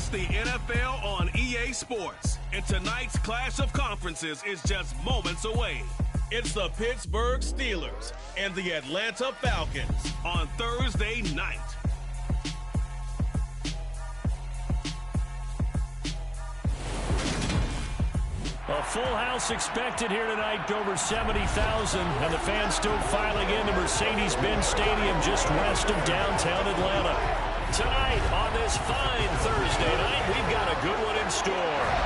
Watch the NFL on EA Sports, and tonight's clash of conferences is just moments away. It's the Pittsburgh Steelers and the Atlanta Falcons on Thursday night. A full house expected here tonight, over 70,000, and the fans still filing into Mercedes-Benz Stadium just west of downtown Atlanta. Tonight, on this fine Thursday night, we've got a good one in store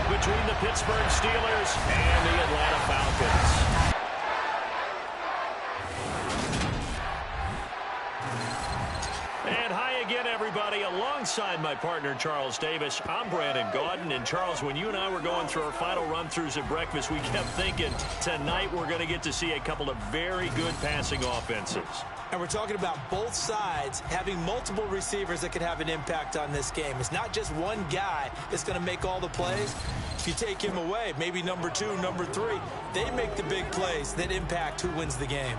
between the Pittsburgh Steelers and the Atlanta Falcons. And hi again, everybody. Alongside my partner, Charles Davis, I'm Brandon Gaudin. And Charles, when you and I were going through our final run-throughs at breakfast, we kept thinking tonight we're going to get to see a couple of very good passing offenses. And we're talking about both sides having multiple receivers that could have an impact on this game. It's not just one guy that's going to make all the plays. If you take him away, maybe number 2, number 3, they make the big plays that impact who wins the game.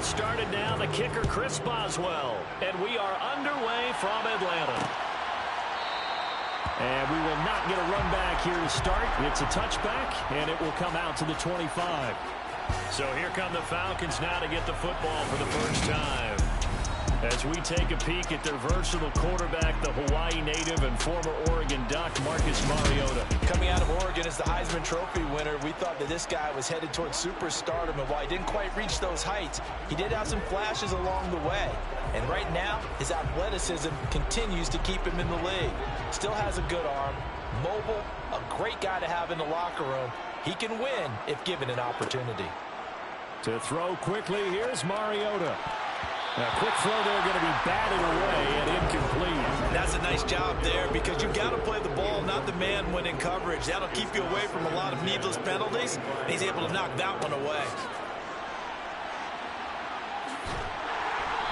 Started now, the kicker, Chris Boswell. And we are underway from Atlanta. And we will not get a run back here to start. It's a touchback, and it will come out to the 25. So here come the Falcons now to get the football for the first time. As we take a peek at their versatile quarterback, the Hawaii native and former Oregon Duck, Marcus Mariota. Coming out of Oregon as the Heisman Trophy winner, we thought that this guy was headed towards superstardom, and while he didn't quite reach those heights, he did have some flashes along the way. And right now, his athleticism continues to keep him in the league. Still has a good arm, mobile, a great guy to have in the locker room. He can win if given an opportunity. To throw quickly, here's Mariota. A quick throw there, going to be batted away and incomplete. That's a nice job there because you've got to play the ball, not the man when in coverage. That'll keep you away from a lot of needless penalties, and he's able to knock that one away.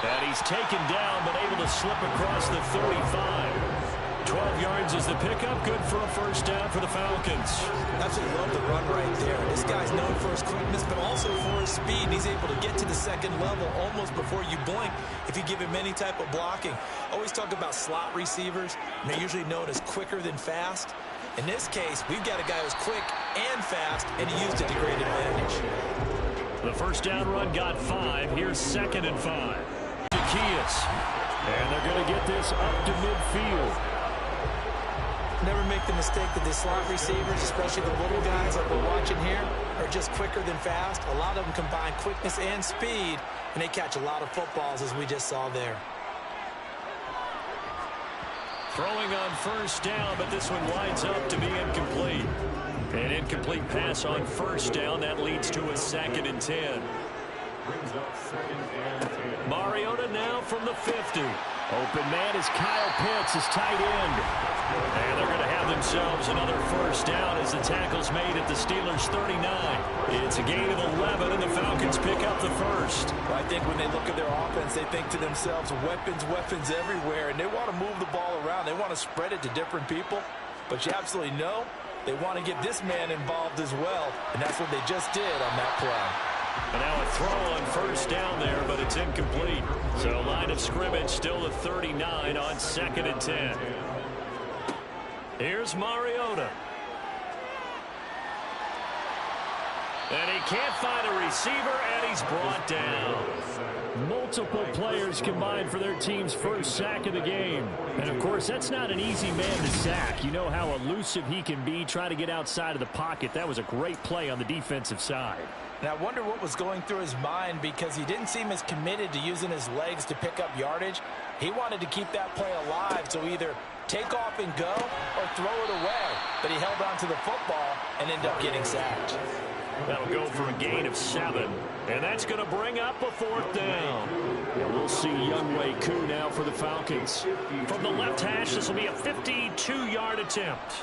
And he's taken down, but able to slip across the 35. 12 yards is the pickup. Good for a first down for the Falcons. Absolutely love the run right there. This guy's known for his quickness, but also for his speed. He's able to get to the second level almost before you blink if you give him any type of blocking. Always talk about slot receivers, and they're usually known as quicker than fast. In this case, we've got a guy who's quick and fast, and he used it to great advantage. The first down run got 5. Here's 2nd and 5. Zacchaeus. And they're going to get this up to midfield. Never make the mistake that the slot receivers, especially the little guys like we're watching here, are just quicker than fast. A lot of them combine quickness and speed, and they catch a lot of footballs, as we just saw there. Throwing on first down, but this one winds up to be incomplete. An incomplete pass on first down. That leads to a 2nd and 10. Mariota now from the 50. Open man is Kyle Pitts, his tight end. And they're going to have themselves another first down as the tackle's made at the Steelers' 39. It's a gain of 11, and the Falcons pick up the first. Well, I think when they look at their offense, they think to themselves, weapons, weapons everywhere, and they want to move the ball around. They want to spread it to different people. But you absolutely know they want to get this man involved as well, and that's what they just did on that play. And now a throw on first down there, but it's incomplete. So line of scrimmage still at 39 on 2nd and 10. Here's Mariota. And he can't find a receiver, and he's brought down. Multiple players combined for their team's first sack of the game. And, of course, that's not an easy man to sack. You know how elusive he can be, trying to get outside of the pocket. That was a great play on the defensive side. And I wonder what was going through his mind because he didn't seem as committed to using his legs to pick up yardage. He wanted to keep that play alive, so either take off and go or throw it away. But he held on to the football and ended up getting sacked. That'll go for a gain of 7. And that's going to bring up a 4th down. And we'll see Younghoe Koo now for the Falcons. From the left hash, this will be a 52-yard attempt.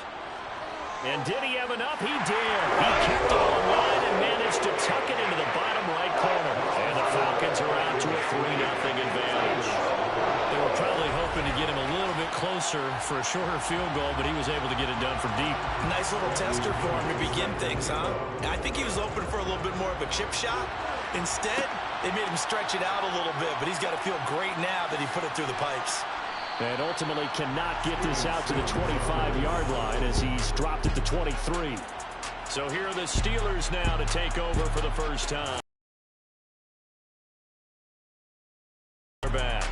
And did he have enough? He did. He kept it on line and managed to tuck it into the bottom right corner. And the closer for a shorter field goal, but he was able to get it done from deep. Nice little tester for him to begin things, huh? I think he was open for a little bit more of a chip shot. Instead, they made him stretch it out a little bit, but he's got to feel great now that he put it through the pipes. And ultimately cannot get this out to the 25-yard line as he's dropped at the 23. So here are the Steelers now to take over for the first time. Back.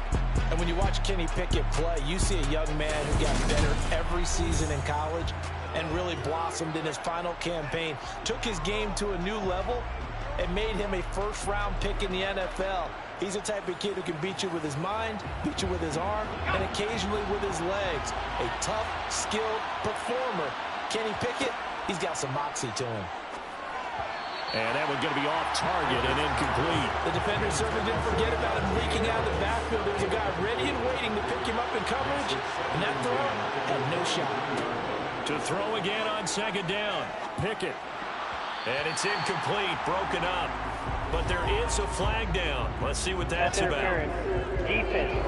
And when you watch Kenny Pickett play, you see a young man who got better every season in college and really blossomed in his final campaign, took his game to a new level, and made him a first-round pick in the NFL. He's the type of kid who can beat you with his mind, beat you with his arm, and occasionally with his legs. A tough, skilled performer. Kenny Pickett, he's got some moxie to him. And that one's going to be off target and incomplete. The defender certainly didn't forget about him leaking out of the backfield. There was a guy ready and waiting to pick him up in coverage, and that throw had no shot. To throw again on second down. Pickett. And it's incomplete, broken up. But there is a flag down. Let's see what that's about. Defense.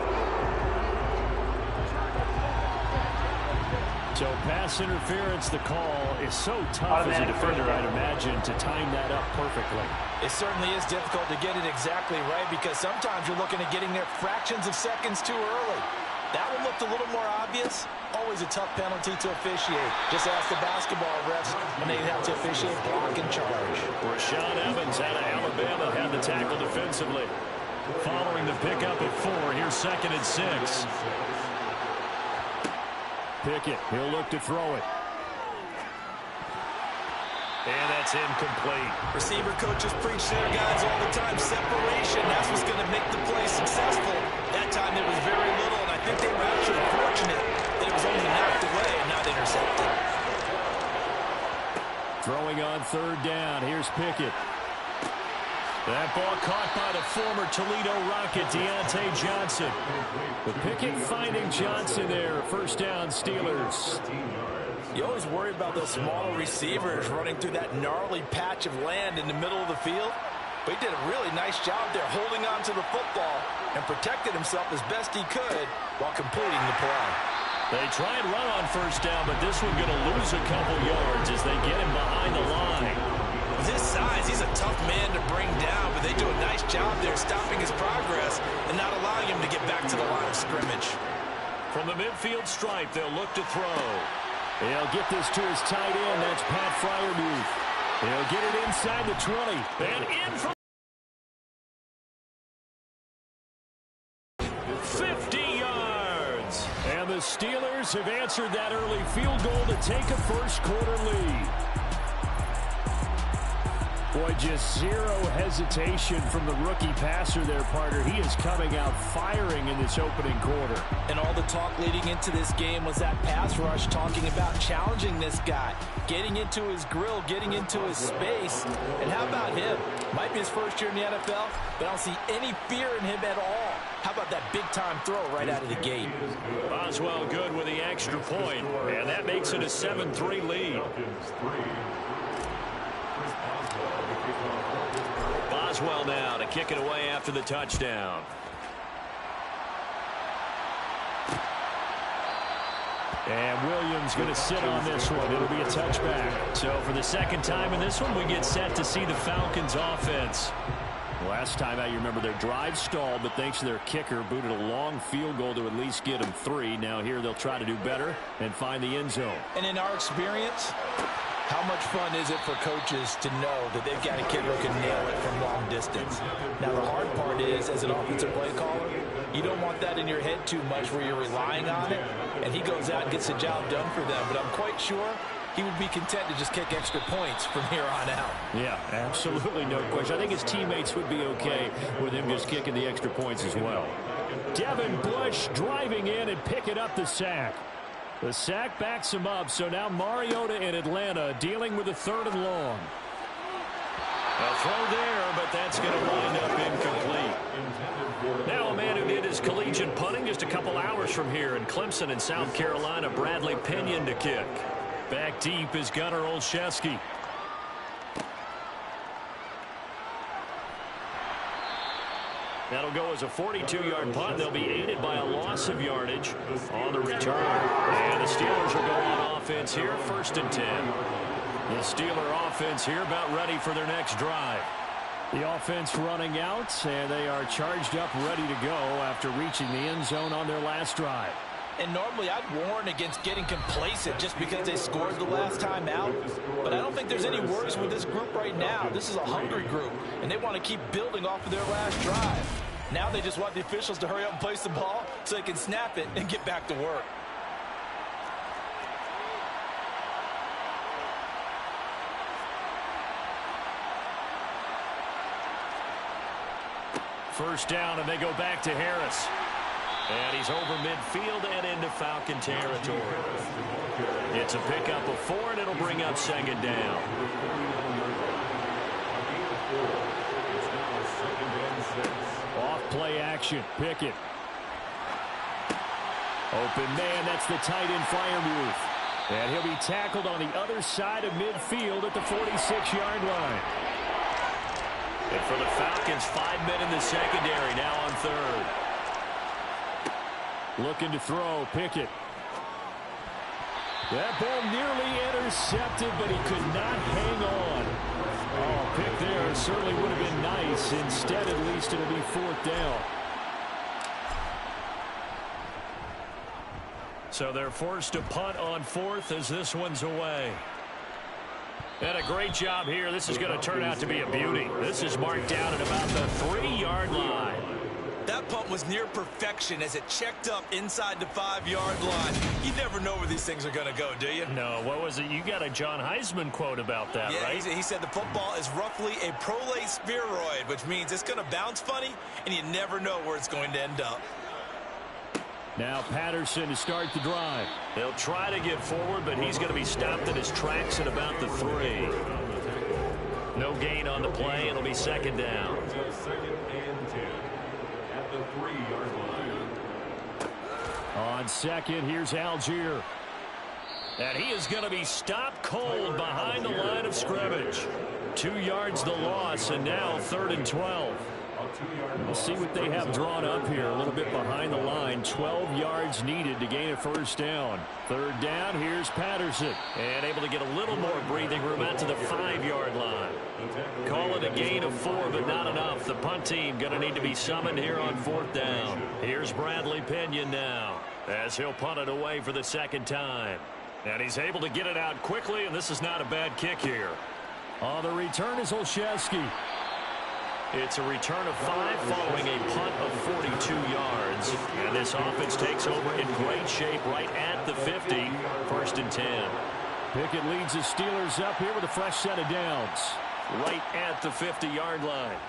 So pass interference, the call is so tough as a defender, I'd imagine, to time that up perfectly. It certainly is difficult to get it exactly right because sometimes you're looking at getting there fractions of seconds too early. That one looked a little more obvious. Always a tough penalty to officiate. Just ask the basketball refs when they have to officiate block and charge. Rashaan Evans out of Alabama had the tackle defensively. Following the pickup at 4, here's 2nd and 6. Pickett, he'll look to throw it. And that's incomplete. Receiver coaches preach to their guys all the time. Separation, that's what's going to make the play successful. That time there was very little, and I think they were actually fortunate that it was only knocked away and not intercepted. Throwing on 3rd down. Here's Pickett. That ball caught by the former Toledo Rocket, Deontay Johnson. But Pickett finding Johnson there. 1st down, Steelers. You always worry about those smaller receivers running through that gnarly patch of land in the middle of the field. But he did a really nice job there holding on to the football and protected himself as best he could while completing the play. They try and run on 1st down, but this one going to lose a couple yards as they get him behind the line. With his size, he's a tough man to bring down, but they do a nice job there stopping his progress and not allowing him to get back to the line of scrimmage. From the midfield stripe, they'll look to throw. He'll get this to his tight end. That's Pat Freiermuth. He'll get it inside the 20. And in from 50 yards. And the Steelers have answered that early field goal to take a first-quarter lead. Boy, just zero hesitation from the rookie passer there, partner. He is coming out firing in this opening quarter. And all the talk leading into this game was that pass rush talking about challenging this guy, getting into his grill, getting into his space. And how about him? Might be his first year in the NFL, but I don't see any fear in him at all. How about that big-time throw right out of the gate? Boswell good with the extra point, and that makes it a 7-3 lead. Boswell now to kick it away after the touchdown. And Williams going to sit on this one. It'll be a touchback. So for the 2nd time in this one, we get set to see the Falcons offense. Last time out, you remember their drive stalled, but thanks to their kicker, booted a long field goal to at least get them 3. Now here they'll try to do better and find the end zone. And in our experience, how much fun is it for coaches to know that they've got a kicker who can nail it from long distance? Now, the hard part is, as an offensive play caller, you don't want that in your head too much where you're relying on it, and he goes out and gets the job done for them. But I'm quite sure he would be content to just kick extra points from here on out. Yeah, absolutely no question. I think his teammates would be okay with him just kicking the extra points as well. Devin Bush driving in and picking up the sack. The sack backs him up, so now Mariota in Atlanta dealing with a 3rd and long. A throw there, but that's going to wind up incomplete. Now a man who did his collegiate punting just a couple hours from here in Clemson in South Carolina, Bradley Pinion to kick. Back deep is Gunnar Olszewski. That'll go as a 42-yard punt. They'll be aided by a loss of yardage on the return. And the Steelers are going on offense here, 1st and 10. The Steeler offense here about ready for their next drive. The offense running out, and they are charged up, ready to go after reaching the end zone on their last drive. And normally I'd warn against getting complacent just because they scored the last time out. But I don't think there's any worries with this group right now. This is a hungry group, and they want to keep building off of their last drive. Now they just want the officials to hurry up and place the ball so they can snap it and get back to work. First down, and they go back to Harris. And he's over midfield and into Falcon territory. It's a pickup of 4, and it'll bring up 2nd down. Off play action, Pickett. Open man, that's the tight end Freiermuth. And he'll be tackled on the other side of midfield at the 46-yard line. And for the Falcons, 5 men in the secondary, now on 3rd. Looking to throw, Pickett. That ball nearly intercepted, but he could not hang on. Oh, pick there certainly would have been nice. Instead, at least it'll be 4th down. So they're forced to punt on 4th as this one's away. And a great job here. This is going to turn out to be a beauty. This is marked down at about the 3-yard line. That punt was near perfection as it checked up inside the 5-yard line. You never know where these things are going to go, do you? No, what was it? You got a John Heisman quote about that, yeah, right? He said the football is roughly a prolate spheroid, which means it's going to bounce funny, and you never know where it's going to end up. Now Patterson to start the drive. They'll try to get forward, but he's going to be stopped in his tracks at about the 3. No gain on the play. It'll be 2nd down. 2nd and 10 at the 3-yard line. On 2nd, here's Algier. And he is going to be stopped cold behind the line of scrimmage. 2 yards the loss, and now 3rd and 12. We'll see what they have drawn up here. A little bit behind the line. 12 yards needed to gain a 1st down. 3rd down, here's Patterson. And able to get a little more breathing room out to the 5-yard line. Call it a gain of 4, but not enough. The punt team going to need to be summoned here on 4th down. Here's Bradley Pinion now as he'll punt it away for the 2nd time. And he's able to get it out quickly, and this is not a bad kick here. On the return is Olszewski. It's a return of 5 following a punt of 42 yards. And this offense takes over in great shape right at the 50. 1st and 10. Pickett leads the Steelers up here with a fresh set of downs. Right at the 50-yard line.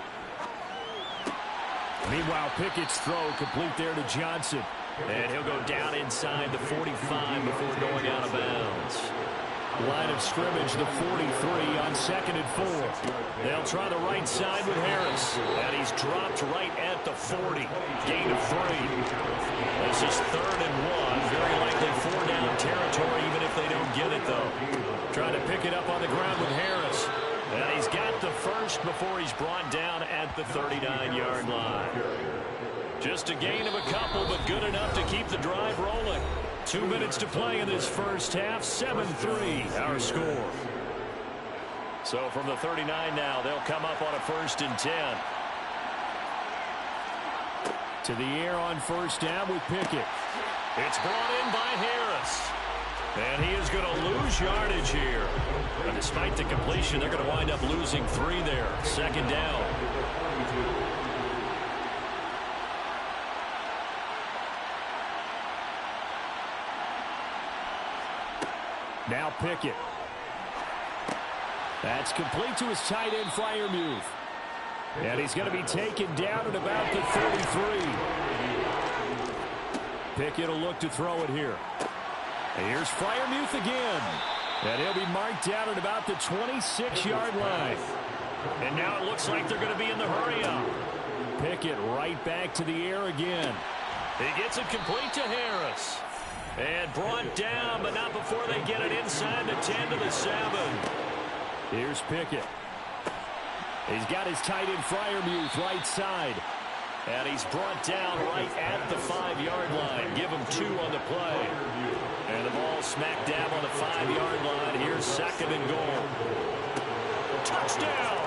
Meanwhile, Pickett's throw complete there to Johnson. And he'll go down inside the 45 before going out of bounds. Line of scrimmage, the 43 on 2nd and 4. They'll try the right side with Harris. And he's dropped right at the 40. Gain of 3. This is 3rd and 1. Very likely 4-down territory, even if they don't get it, though. Trying to pick it up on the ground with Harris. And he's got the first before he's brought down at the 39-yard line. Just a gain of a couple, but good enough to keep the drive rolling. 2 minutes to play in this first half. 7-3 our score. So from the 39 now, they'll come up on a 1st and 10. To the air on 1st down with Pickett. It's brought in by Harris. And he is going to lose yardage here. But despite the completion, they're going to wind up losing 3 there. 2nd down. Now Pickett. That's complete to his tight end, Freiermuth. And he's going to be taken down at about the 33. Pickett will look to throw it here. And here's Freiermuth again. And he'll be marked down at about the 26-yard line. And now it looks like they're going to be in the hurry-up. Pickett right back to the air again. He gets it complete to Harris. And brought down, but not before they get it inside the 10 to the 7. Here's Pickett. He's got his tight end Freiermuth right side. And he's brought down right at the 5-yard line. Give him 2 on the play. And the ball smack dab on the 5-yard line. Here's 2nd and goal. Touchdown!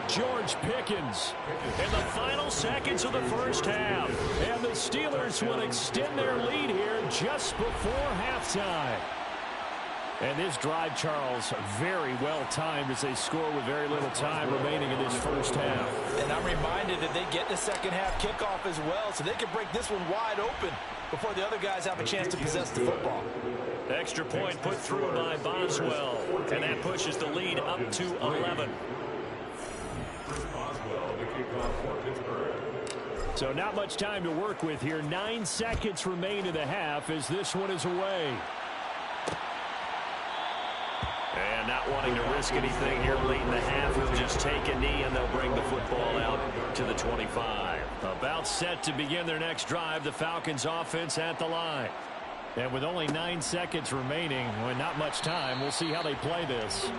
George Pickens in the final seconds of the first half. And the Steelers will extend their lead here just before halftime. And this drive, Charles, very well timed as they score with very little time remaining in this first half. And I'm reminded that they get the second half kickoff as well, so they can break this one wide open before the other guys have a chance to possess the football. Extra point put through by Boswell, and that pushes the lead up to 11. So not much time to work with here. 9 seconds remain in the half as this one is away. And not wanting to risk anything here late in the half, he'll just take a knee and they'll bring the football out to the 25. About set to begin their next drive, the Falcons offense at the line. And with only 9 seconds remaining, with not much time, we'll see how they play this.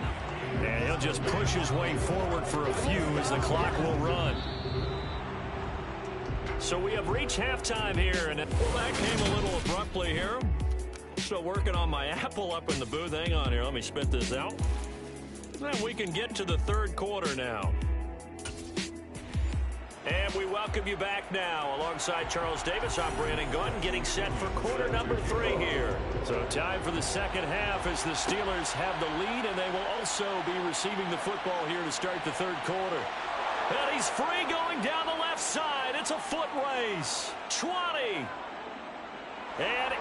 And he'll just push his way forward for a few as the clock will run. So we have reached halftime here, and that came a little abruptly here. Still working on my apple up in the booth. Hang on here. Let me spit this out. And we can get to the third quarter now. And we welcome you back now. Alongside Charles Davis, I'm Brandon Gunn, getting set for quarter number 3 here. So time for the second half as the Steelers have the lead, and they will also be receiving the football here to start the third quarter. And he's free going down the left side. It's a foot race. 20. And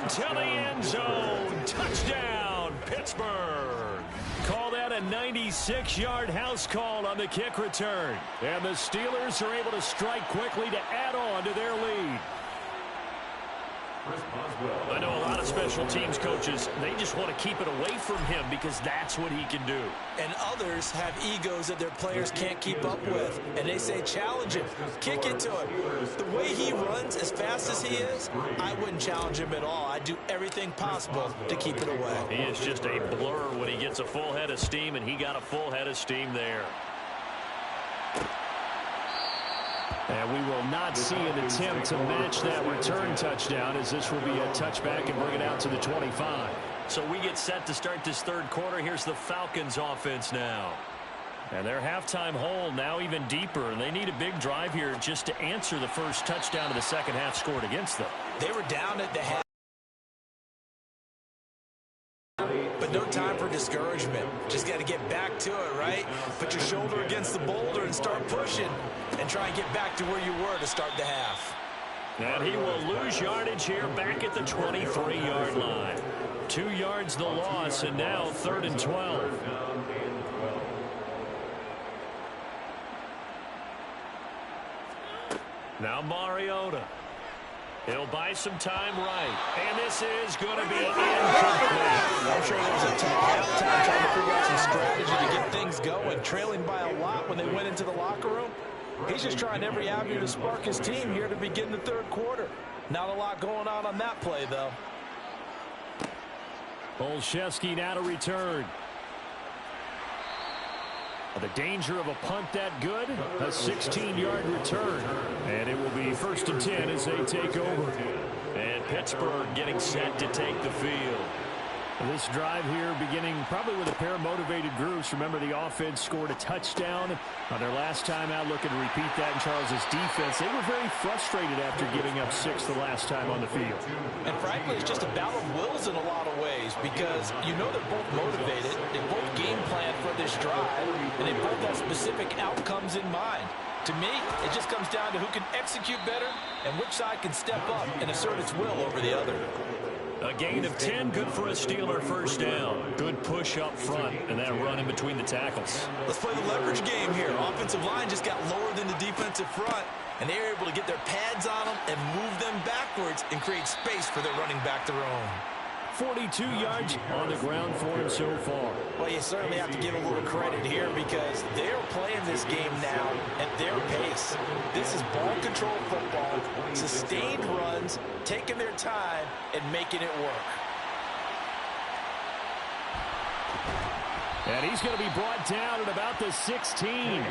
into the end zone. Touchdown, Pittsburgh. Call that a 96-yard house call on the kick return. And the Steelers are able to strike quickly to add on to their lead. I know a lot of special teams coaches, they just want to keep it away from him because that's what he can do. And others have egos that their players can't keep up with. And they say, challenge him, kick it to him. The way he runs as fast as he is, I wouldn't challenge him at all. I'd do everything possible to keep it away. He is just a blur when he gets a full head of steam, and he got a full head of steam there. And we will not see an attempt to match that return touchdown, as this will be a touchback and bring it out to the 25. So we get set to start this third quarter. Here's the Falcons offense now. And their halftime hole now even deeper, and they need a big drive here just to answer the first touchdown of the second half scored against them. They were down at the half. But no time for discouragement. Just got to get back to it, right? Put your shoulder against the boulder and start pushing and try and get back to where you were to start the half. And he will lose yardage here back at the 23-yard line. 2 yards the loss, and now 3rd and 12. Now Mariota. He'll buy some time right. And this is going to be incomplete. I'm sure there was a tough halftime trying to figure out some strategy to get things going, trailing by a lot when they went into the locker room. He's just trying every avenue to spark his team here to begin the third quarter. Not a lot going on that play, though. Olszewski now to return. The danger of a punt that good, a 16-yard return. And it will be 1st and 10 as they take over. And Pittsburgh getting set to take the field. This drive here beginning probably with a pair of motivated groups. Remember, the offense scored a touchdown on their last time out, looking to repeat that in Charles's defense. They were very frustrated after giving up 6 the last time on the field. And frankly, it's just a battle of wills in a lot of ways because you know they're both motivated. They both game plan for this drive, and they both have specific outcomes in mind. To me, it just comes down to who can execute better and which side can step up and assert its will over the other. A gain of 10, good for a Steeler first down. Good push up front, and that run in between the tackles. Let's play the leverage game here. Offensive line just got lower than the defensive front, and they were able to get their pads on them and move them backwards and create space for their running back to roam. 42 yards on the ground for him so far. Well, you certainly have to give a little credit here because they're playing this game now at their pace. This is ball control football, sustained runs, taking their time, and making it work. And he's going to be brought down at about the 16.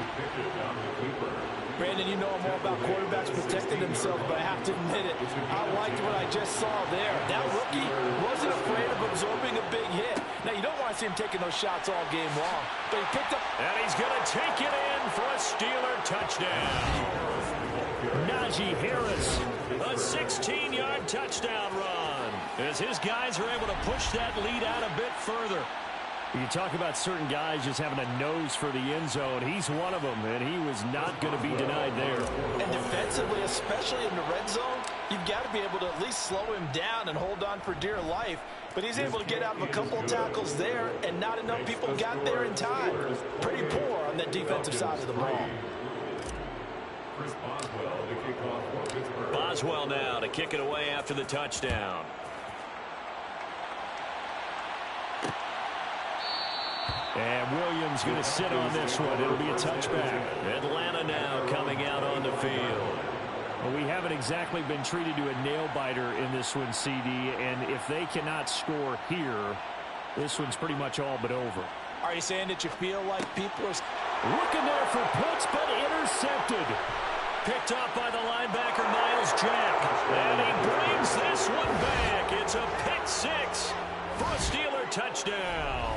Brandon, you know I'm all about quarterbacks protecting themselves, but I have to admit it. I liked what I just saw there. That rookie wasn't afraid of absorbing a big hit. Now, you don't want to see him taking those shots all game long, but he picked up. And he's going to take it in for a Steeler touchdown. Najee Harris, a 16-yard touchdown run, as his guys are able to push that lead out a bit further. You talk about certain guys just having a nose for the end zone. He's one of them, and he was not going to be denied there. And defensively, especially in the red zone, you've got to be able to at least slow him down and hold on for dear life. But he's able to get out of a couple of tackles there, and not enough people got there in time. Pretty poor on that defensive side of the ball. Boswell now to kick it away after the touchdown. And Williams going to sit on this one. It'll be a touchback. Atlanta now coming out on the field. Well, we haven't exactly been treated to a nail-biter in this one, CD. And if they cannot score here, this one's pretty much all but over. Are you saying that you feel like people are looking there for Pitts, but intercepted? Picked up by the linebacker, Miles Jack. And he brings this one back. It's a pick six for a Steeler touchdown.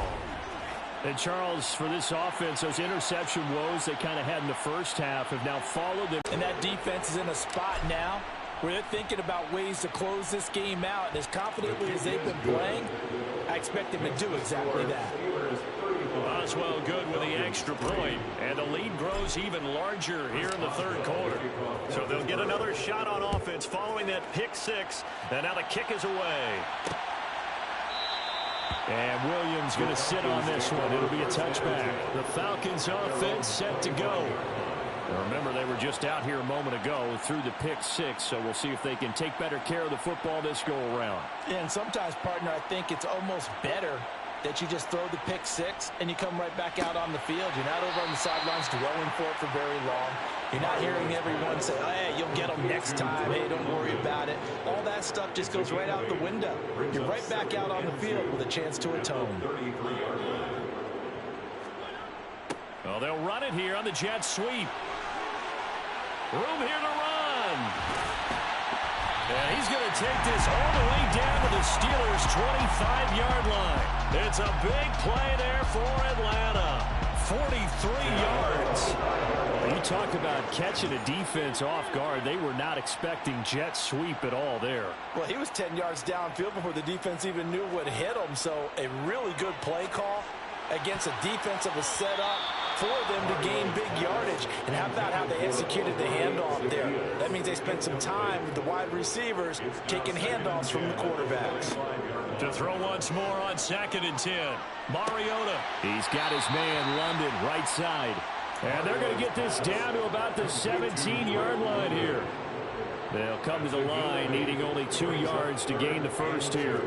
And, Charles, for this offense, those interception woes they kind of had in the first half have now followed them. And that defense is in a spot now where they're thinking about ways to close this game out. And as confidently as they've been playing, I expect them to do exactly that. Boswell good with the extra point. And the lead grows even larger here in the third quarter. So they'll get another shot on offense following that pick six. And now the kick is away. And Williams going to sit on this one. It'll be a touchback. The Falcons offense set to go. Remember, they were just out here a moment ago through the pick six, so we'll see if they can take better care of the football this go around. And sometimes, partner, I think it's almost better that you just throw the pick six and you come right back out on the field. You're not over on the sidelines dwelling for it for very long. You're not hearing everyone say, oh, hey, you'll get them next time. Hey, don't worry about it. All that stuff just goes right out the window. You're right back out on the field with a chance to atone. Well, they'll run it here on the jet sweep. Room here to run. And he's going to take this all the way down to the Steelers' 25-yard line. It's a big play there for Atlanta. 43 yards. You talk about catching a defense off guard. They were not expecting jet sweep at all there. Well, he was 10 yards downfield before the defense even knew what hit him. So a really good play call against a defense that was set up for them to gain big yardage. And how about how they executed the handoff there? That means they spent some time with the wide receivers taking handoffs from the quarterbacks. To throw once more on 2nd and 10. Mariota. He's got his man London right side. And they're going to get this down to about the 17-yard line here. They'll come to the line needing only 2 yards to gain the first here.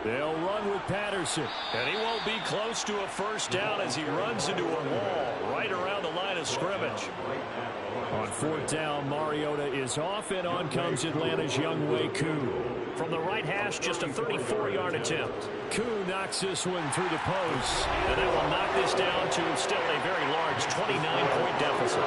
They'll run with Patterson. And he won't be close to a first down as he runs into a wall right around the line of scrimmage. On 4th down, Mariota is off, and on comes Atlanta's Younghoe Koo. From the right hash, just a 34-yard attempt. Koo knocks this one through the post. And that will knock this down to still a very large 29-point deficit.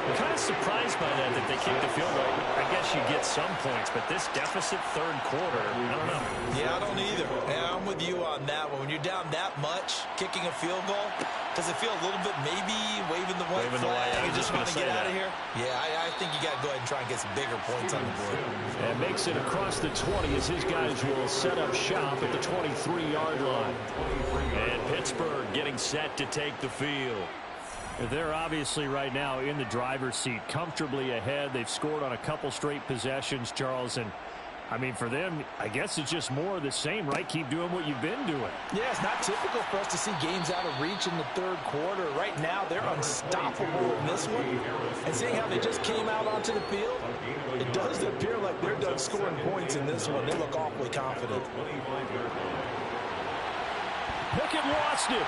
I'm kind of surprised by that they kicked the field goal. I guess you get some points, but this deficit third quarter, I don't know. Yeah, I don't either. And I'm with you on that one. When you're down that much, kicking a field goal, does it feel a little bit maybe waving the white flag and just want to get out of here? Yeah, I think you got to go ahead and try and get some bigger points on the board. And makes it across the 20 as his guys will set up shop at the 23-yard line. And Pittsburgh getting set to take the field. They're obviously right now in the driver's seat, comfortably ahead. They've scored on a couple straight possessions, Charles. And, I mean, for them, I guess it's just more of the same, right? Keep doing what you've been doing. Yeah, it's not typical for us to see games out of reach in the third quarter. Right now, they're unstoppable in this one. And seeing how they just came out onto the field, it does appear like they're done scoring points in this one. They look awfully confident. Pickett lost it.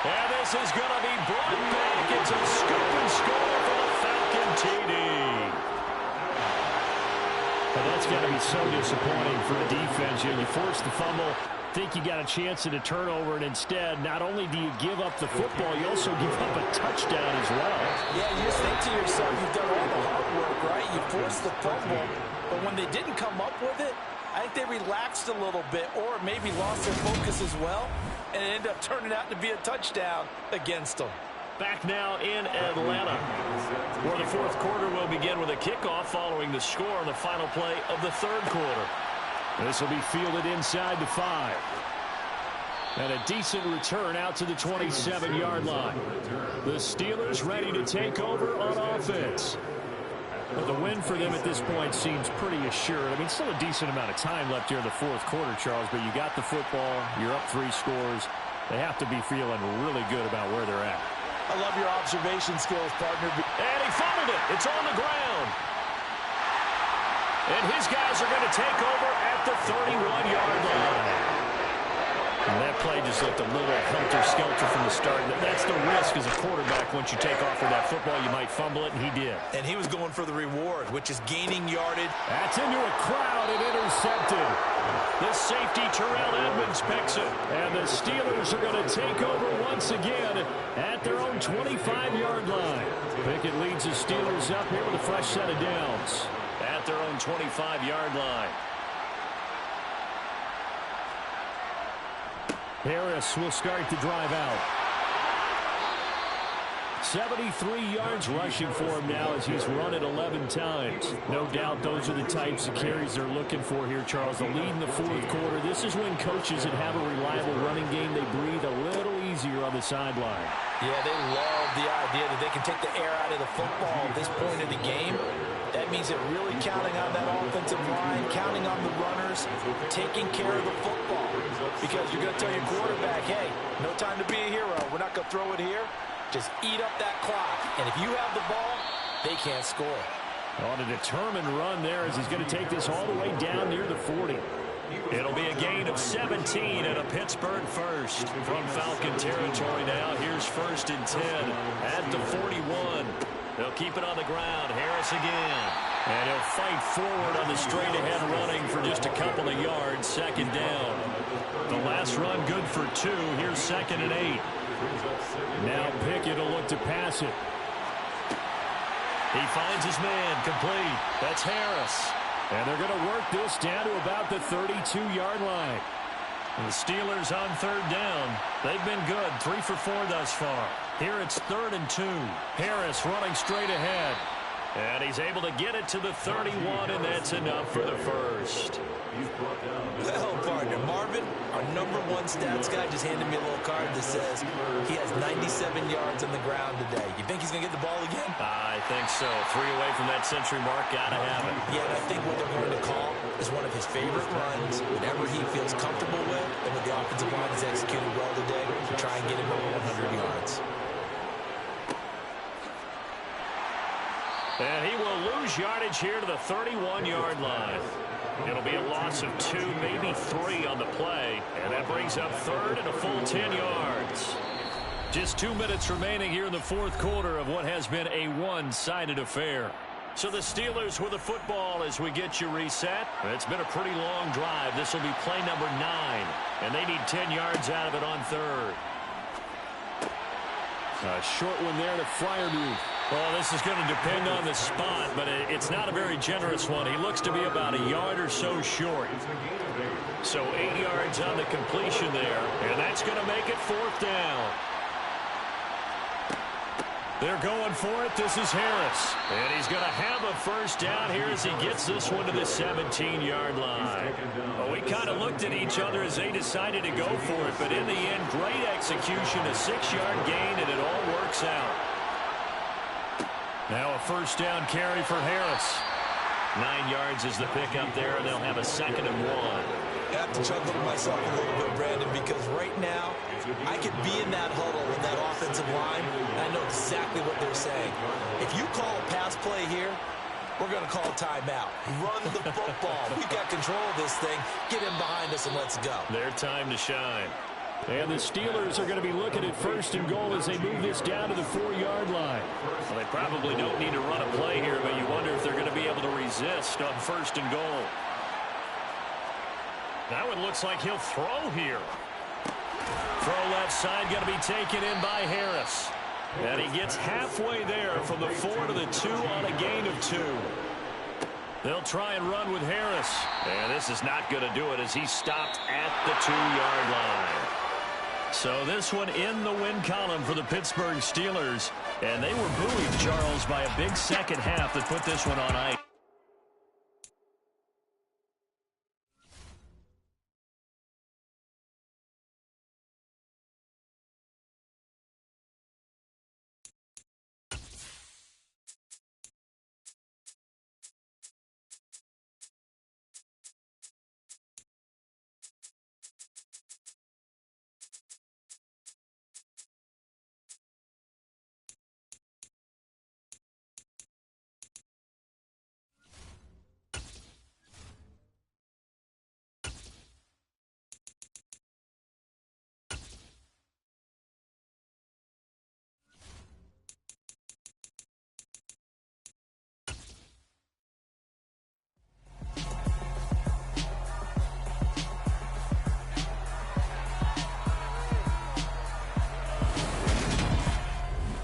And this is going to be brought back. It's a scoop and score for the Falcon TD. But that's got to be so disappointing for a defense. You force the fumble, think you got a chance at a turnover, and instead, not only do you give up the football, you also give up a touchdown as well. Yeah, you just think to yourself, you've done all the hard work, right? You forced the fumble, but when they didn't come up with it, I think they relaxed a little bit or maybe lost their focus as well, and it ended up turning out to be a touchdown against them. Back now in Atlanta, where the fourth quarter will begin with a kickoff following the score on the final play of the third quarter. This will be fielded inside the 5. And a decent return out to the 27-yard line. The Steelers ready to take over on offense. But the win for them at this point seems pretty assured. I mean, still a decent amount of time left here in the fourth quarter, Charles, but you got the football, you're up 3 scores. They have to be feeling really good about where they're at. I love your observation skills, partner. And he fumbled it. It's on the ground. And his guys are going to take over at the 31-yard line. And that play just looked a little helter-skelter from the start. That's the risk as a quarterback. Once you take off with that football, you might fumble it, and he did. And he was going for the reward, which is gaining yardage. That's into a crowd and intercepted. The safety, Terrell Edmonds, picks it. And the Steelers are going to take over once again at their own 25-yard line. Pickett leads the Steelers up here with a fresh set of downs at their own 25-yard line. Harris will start the drive out. 73 yards rushing for him now as he's run it 11 times. No doubt those are the types of carries they're looking for here, Charles. The lead in the fourth quarter. This is when coaches that have a reliable running game, they breathe a little easier on the sideline. Yeah, they love the idea that they can take the air out of the football at this point of the game. That means they're really counting on that offensive line, counting on the runners, taking care of the football. Because you're going to tell your quarterback, hey, no time to be a hero. We're not going to throw it here. Just eat up that clock. And if you have the ball, they can't score. On a determined run there as he's going to take this all the way down near the 40. It'll be a gain of 17 and a Pittsburgh first. From Falcon territory now, here's 1st and 10 at the 41. They'll keep it on the ground. Harris again. And he'll fight forward on the straight-ahead running for just a couple of yards. 2nd down. The last run good for 2. Here's 2nd and 8. Now Pickett will look to pass it. He finds his man complete. That's Harris. And they're going to work this down to about the 32-yard line. And the Steelers on 3rd down. They've been good. 3 for 4 thus far. Here it's 3rd and 2. Harris running straight ahead. And he's able to get it to the 31, and that's enough for the first. Well, partner, Marvin, our #1 stats guy, just handed me a little card that says he has 97 yards on the ground today. You think he's going to get the ball again? I think so. 3 away from that century mark. Got to have it. Yeah, and I think what they're going to call is one of his favorite runs, whatever he feels comfortable with, and what the offensive line has executed well today to try and get him over 100 yards. And he will lose yardage here to the 31-yard line. It'll be a loss of 2, maybe 3 on the play. And that brings up 3rd and a full 10 yards. Just 2 minutes remaining here in the fourth quarter of what has been a one-sided affair. So the Steelers with the football as we get you reset. It's been a pretty long drive. This will be play number 9. And they need 10 yards out of it on 3rd. A short one there to Freiermuth. Well, this is going to depend on the spot, but it's not a very generous one. He looks to be about a yard or so short. So 8 yards on the completion there, and that's going to make it 4th down. They're going for it. This is Harris. And he's going to have a first down here as he gets this one to the 17-yard line. Well, we kind of looked at each other as they decided to go for it, but in the end, great execution, a 6-yard gain, and it all works out. Now a first down carry for Harris. 9 yards is the pickup there, and they'll have a 2nd and 1. I have to chuckle to myself a little bit, Brandon, because right now I could be in that huddle with that offensive line, and I know exactly what they're saying. If you call a pass play here, we're going to call timeout. Run the football. We've got control of this thing. Get him behind us and let's go. Their time to shine. And the Steelers are going to be looking at 1st and goal as they move this down to the 4-yard line. Well, they probably don't need to run a play here, but you wonder if they're going to be able to resist on 1st and goal. That one looks like he'll throw here. Throw left side, going to be taken in by Harris. And he gets halfway there from the 4 to the 2 on a gain of 2. They'll try and run with Harris. And this is not going to do it as he's stopped at the 2-yard line. So this one in the win column for the Pittsburgh Steelers. And they were buoyed, Charles, by a big second half that put this one on ice.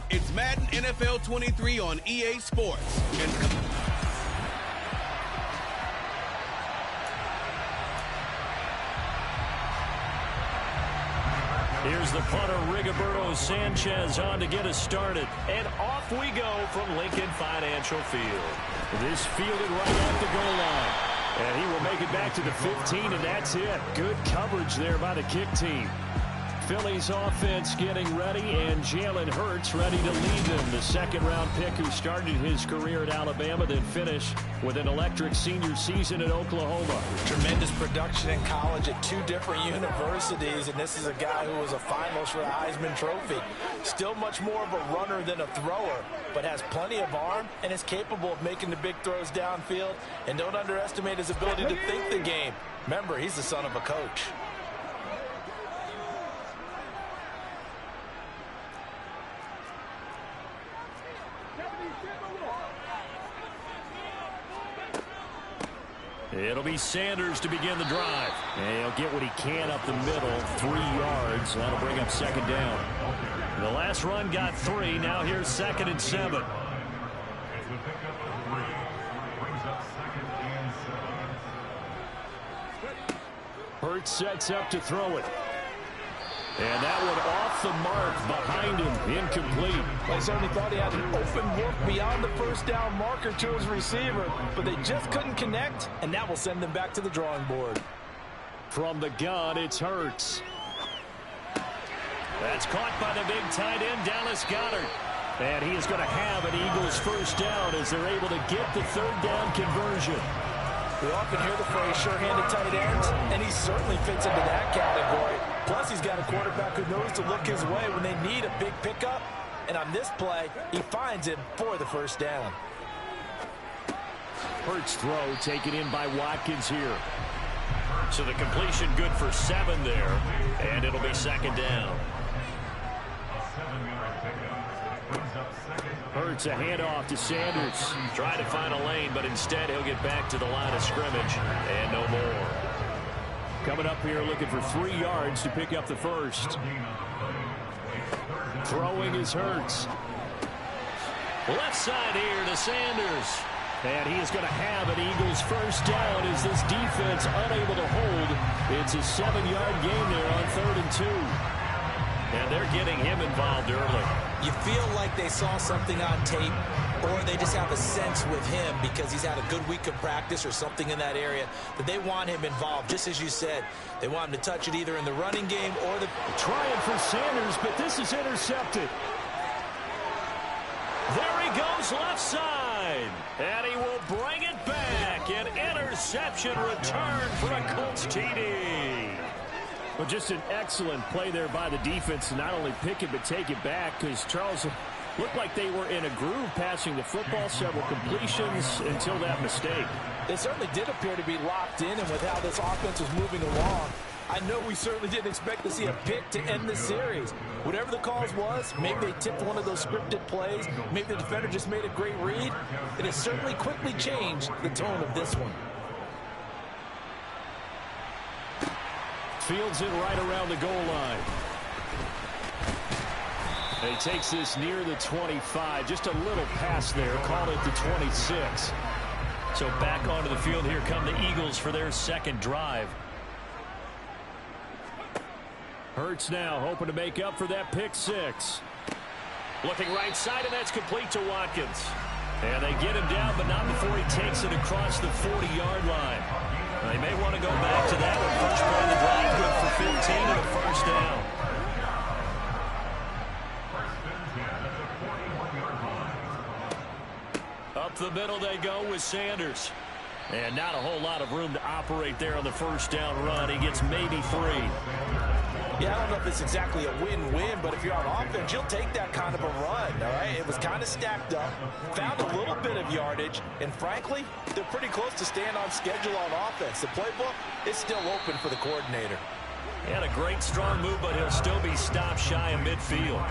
It's Madden NFL 23 on EA Sports. Here's the punter, Rigoberto Sanchez, on to get us started. And off we go from Lincoln Financial Field. This fielded right at the goal line. And he will make it back to the 15, and that's it. Good coverage there by the kick team. Philly's offense getting ready, and Jalen Hurts ready to lead them. The second-round pick who started his career at Alabama, then finished with an electric senior season at Oklahoma. Tremendous production in college at 2 different universities, and this is a guy who was a finalist for the Heisman Trophy. Still much more of a runner than a thrower, but has plenty of arm and is capable of making the big throws downfield. And don't underestimate his ability to think the game. Remember, he's the son of a coach. It'll be Sanders to begin the drive. And he'll get what he can up the middle, 3 yards. That'll bring up second down. The last run got 3. Now here's 2nd and 7. Hurts sets up to throw it. And that one off the mark behind him, incomplete. I certainly thought he had an open look beyond the first down marker to his receiver, but they just couldn't connect, and that will send them back to the drawing board. From the gun, it's Hurts. That's caught by the big tight end, Dallas Goedert. And he is going to have an Eagles first down as they're able to get the 3rd down conversion. We often hear the phrase sure-handed tight ends, and he certainly fits into that category. Plus, he's got a quarterback who knows to look his way when they need a big pickup. And on this play, he finds him for the first down. Hurts throw taken in by Watkins here. So the completion good for 7 there, and it'll be 2nd down. Hurts a handoff to Sanders. Trying to find a lane, but instead he'll get back to the line of scrimmage, and no more. Coming up here looking for 3 yards to pick up the first. Throwing is Hurts. Left side here to Sanders. And he is going to have an Eagles first down as this defense unable to hold. It's a 7-yard gain there on 3rd and 2. And they're getting him involved early. You feel like they saw something on tape, or they just have a sense with him because he's had a good week of practice or something in that area that they want him involved. Just as you said, they want him to touch it either in the running game or the... Trying for Sanders, but this is intercepted. There he goes left side. And he will bring it back. An interception return for a Colts TD. Well, just an excellent play there by the defense to not only pick it but take it back, because Charles looked like they were in a groove passing the football, several completions until that mistake. They certainly did appear to be locked in, and with how this offense was moving along, I know we certainly didn't expect to see a pick to end the series. Whatever the cause was, maybe they tipped one of those scripted plays. Maybe the defender just made a great read. It has certainly quickly changed the tone of this one. Fields it right around the goal line. He takes this near the 25. Just a little pass there. Call it the 26. So back onto the field here come the Eagles for their second drive. Hurts now hoping to make up for that pick six. Looking right side, and that's complete to Watkins. And they get him down, but not before he takes it across the 40-yard line. They may want to go back to that one. First play of the drive, good for 15 and a first down. Up the middle they go with Sanders. And not a whole lot of room to operate there on the first down run. He gets maybe 3. Yeah, I don't know if it's exactly a win-win, but if you're on offense, you'll take that kind of a run, all right? It was kind of stacked up, found a little bit of yardage, and frankly, they're pretty close to staying on schedule on offense. The playbook is still open for the coordinator. He had a great, strong move, but he'll still be stopped shy of midfield.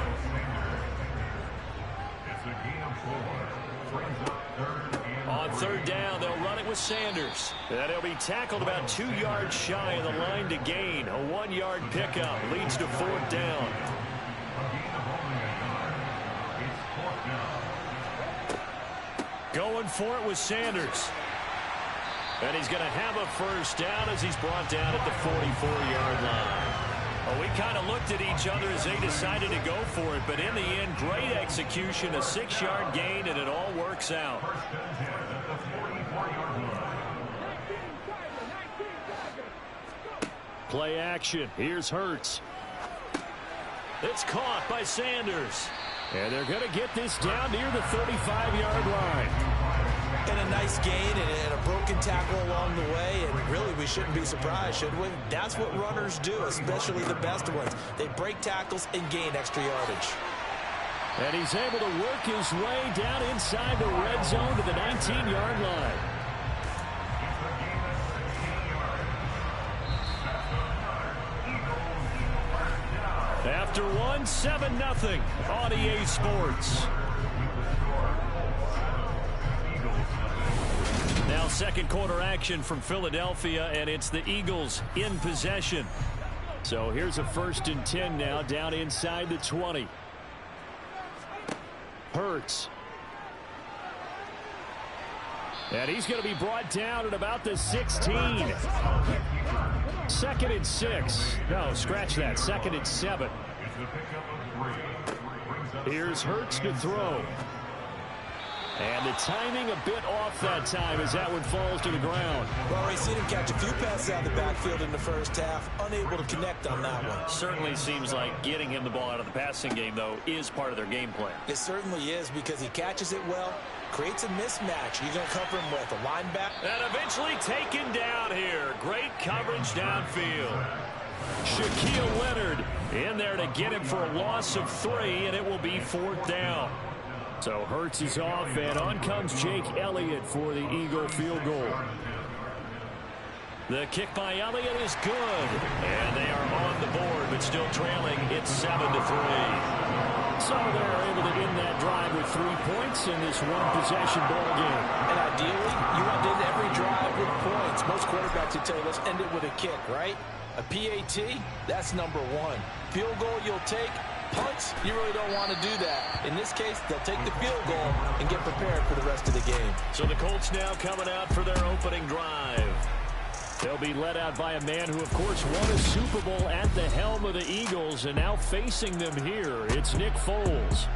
On third down, they'll run it with Sanders. And he'll be tackled about 2 yards shy of the line to gain. A 1-yard pickup leads to fourth down. Going for it with Sanders. And he's going to have a first down as he's brought down at the 44-yard line. Well, we kind of looked at each other as they decided to go for it, but in the end, great execution, a 6-yard gain, and it all works out. Play action. Here's Hurts. It's caught by Sanders. And they're going to get this down near the 35-yard line. And a nice gain and a broken tackle along the way, and really we shouldn't be surprised, should we? That's what runners do, especially the best ones. They break tackles and gain extra yardage. And he's able to work his way down inside the red zone to the 19-yard line. After one, 7-0 on EA Sports. Now second quarter action from Philadelphia, and it's the Eagles in possession. So here's a 1st and 10 now, down inside the 20. Hurts. And he's going to be brought down at about the 16. 2nd and 6. No, scratch that. 2nd and 7. Here's Hurts to throw. And the timing a bit off that time as that one falls to the ground. Well, we've seen him catch a few passes out of the backfield in the first half. Unable to connect on that one. Certainly seems like getting him the ball out of the passing game, though, is part of their game plan. It certainly is, because he catches it well, creates a mismatch. You're going to cover him with a linebacker. And eventually taken down here. Great coverage downfield. Shaquille Leonard in there to get him for a loss of 3, and it will be 4th down. So Hurts is off, and on comes Jake Elliott for the Eagle field goal. The kick by Elliott is good, and they are on the board, but still trailing. It's 7-3. So they're able to end that drive with 3 points in this one-possession ball game. And ideally, you want to end every drive with points. Most quarterbacks would tell you, let's end it with a kick, right? A PAT, that's number 1. Field goal you'll take. Punts, you really don't want to do that. In this case, they'll take the field goal and get prepared for the rest of the game. So the Colts now coming out for their opening drive. They'll be led out by a man who, of course, won a Super Bowl at the helm of the Eagles, and now facing them here, it's Nick Foles.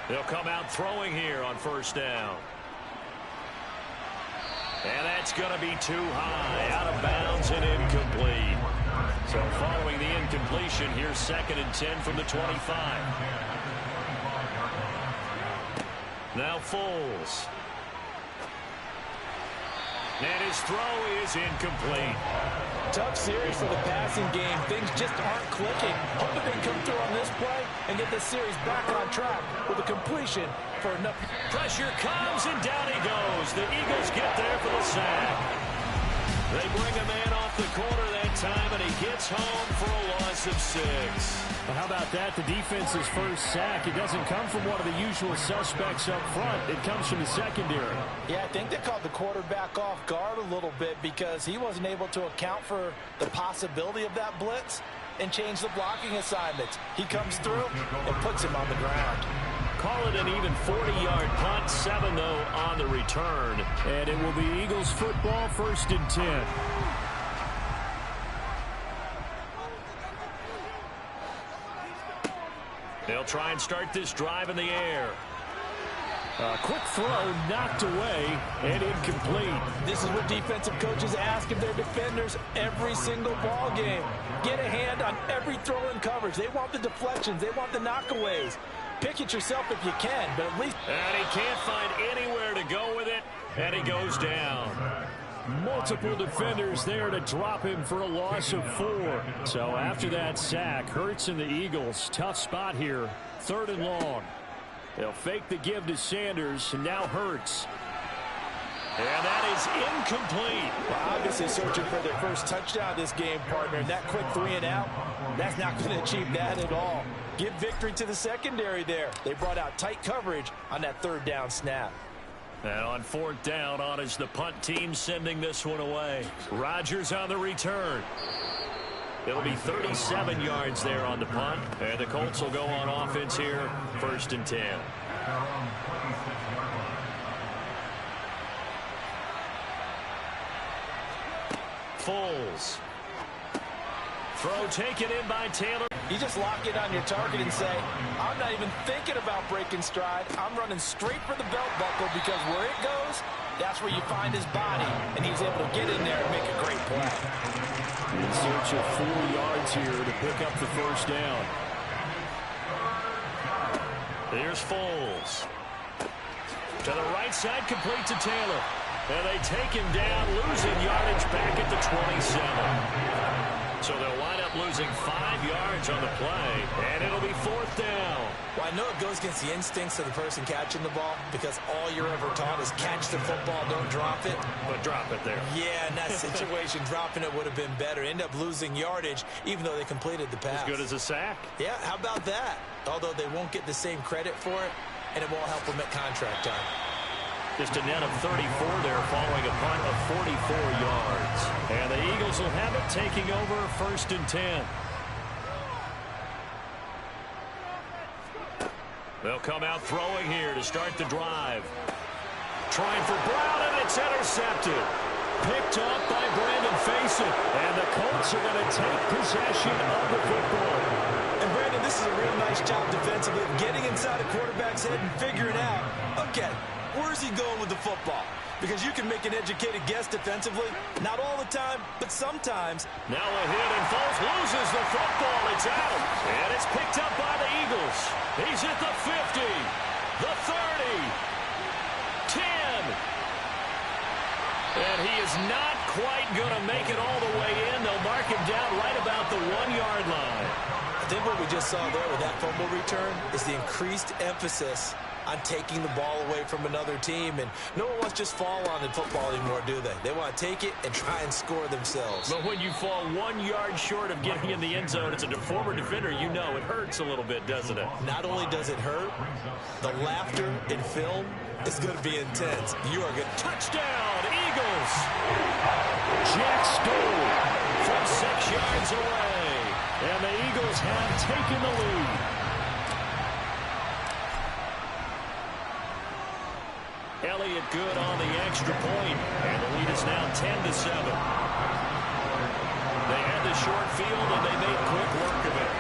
They'll come out throwing here on first down. And that's going to be too high, out of bounds and incomplete. So following the incompletion, here's 2nd and 10 from the 25. Now Foles. And his throw is incomplete. Tough series for the passing game. Things just aren't clicking. Hoping they can come through on this play and get this series back on track with a completion for enough. Pressure comes, and down he goes. The Eagles get there for the sack. They bring a man off the corner that time, and he gets home for a loss of 6. Well, how about that? The defense's first sack. It doesn't come from one of the usual suspects up front. It comes from the secondary. Yeah, I think they caught the quarterback off guard a little bit because he wasn't able to account for the possibility of that blitz and change the blocking assignments. He comes through and puts him on the ground. Call it an even 40-yard punt, 7, though, on the return. And it will be Eagles football, 1st and 10. They'll try and start this drive in the air. A quick throw knocked away and incomplete. This is what defensive coaches ask of their defenders every single ball game. Get a hand on every throw in coverage. They want the deflections. They want the knockaways. Pick it yourself if you can, but at least... And he can't find anywhere to go with it, and he goes down. Multiple defenders there to drop him for a loss of 4. So after that sack, Hurts and the Eagles, tough spot here, 3rd and long. They'll fake the give to Sanders, and now Hurts. And that is incomplete. Well, obviously searching for their first touchdown this game, partner. And that quick 3 and out, that's not going to achieve that at all. Give victory to the secondary there. They brought out tight coverage on that 3rd down snap. And on 4th down, on is the punt team sending this one away. Rodgers on the return. It'll be 37 yards there on the punt. And the Colts will go on offense here, 1st and 10. Foles. Throw taken in by Taylor. You just lock it on your target and say, I'm not even thinking about breaking stride. I'm running straight for the belt buckle because where it goes, that's where you find his body. And he's able to get in there and make a great play. In search of 4 yards here to pick up the 1st down. Here's Foles. To the right side, complete to Taylor. And they take him down, losing yardage back at the 27. So they'll wind up losing 5 yards on the play, and it'll be 4th down. Well, I know it goes against the instincts of the person catching the ball because all you're ever taught is catch the football, don't drop it. But drop it there. Yeah, in that situation, dropping it would have been better. End up losing yardage, even though they completed the pass. As good as a sack. Yeah, how about that? Although they won't get the same credit for it, and it won't help them at contract time. Just a net of 34 there following a punt of 44 yards. And the Eagles will have it taking over 1st and 10. They'll come out throwing here to start the drive. Trying for Brown, and it's intercepted. Picked up by Brandon Faison. And the Colts are going to take possession of the football. And Brandon, this is a real nice job defensively of getting inside a quarterback's head and figuring out, okay, where's he going with the football? Because you can make an educated guess defensively. Not all the time, but sometimes. Now a hit, and Foles loses the football. It's out. And it's picked up by the Eagles. He's at the 50, the 30, 10. And he is not quite going to make it all the way in. They'll mark him down right about the 1-yard line. I think what we just saw there with that fumble return is the increased emphasis on taking the ball away from another team. And no one wants to just fall on in football anymore, do they? They want to take it and try and score themselves. But when you fall 1 yard short of getting in the end zone as a former defender, you know it hurts a little bit, doesn't it? Not only does it hurt, the laughter in film is going to be intense. You are good. Touchdown, Eagles! Jack Stoll from 6 yards away. And the Eagles have taken the lead. Elliott good on the extra point, and the lead is now 10-7. They had the short field, and they made quick work of it.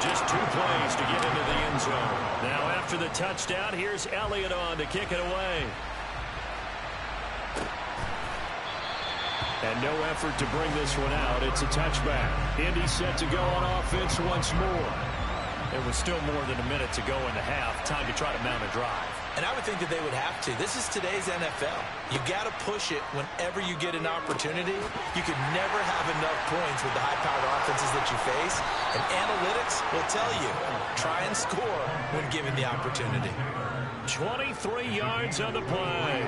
Just 2 plays to get into the end zone. Now after the touchdown, here's Elliott on to kick it away. And no effort to bring this one out. It's a touchback. Indy set to go on offense once more. There was still more than a minute to go in the half. Time to try to mount a drive. And I would think that they would have to. This is today's NFL. You got to push it whenever you get an opportunity. You could never have enough points with the high-powered offenses that you face. And analytics will tell you, try and score when given the opportunity. 23 yards on the play.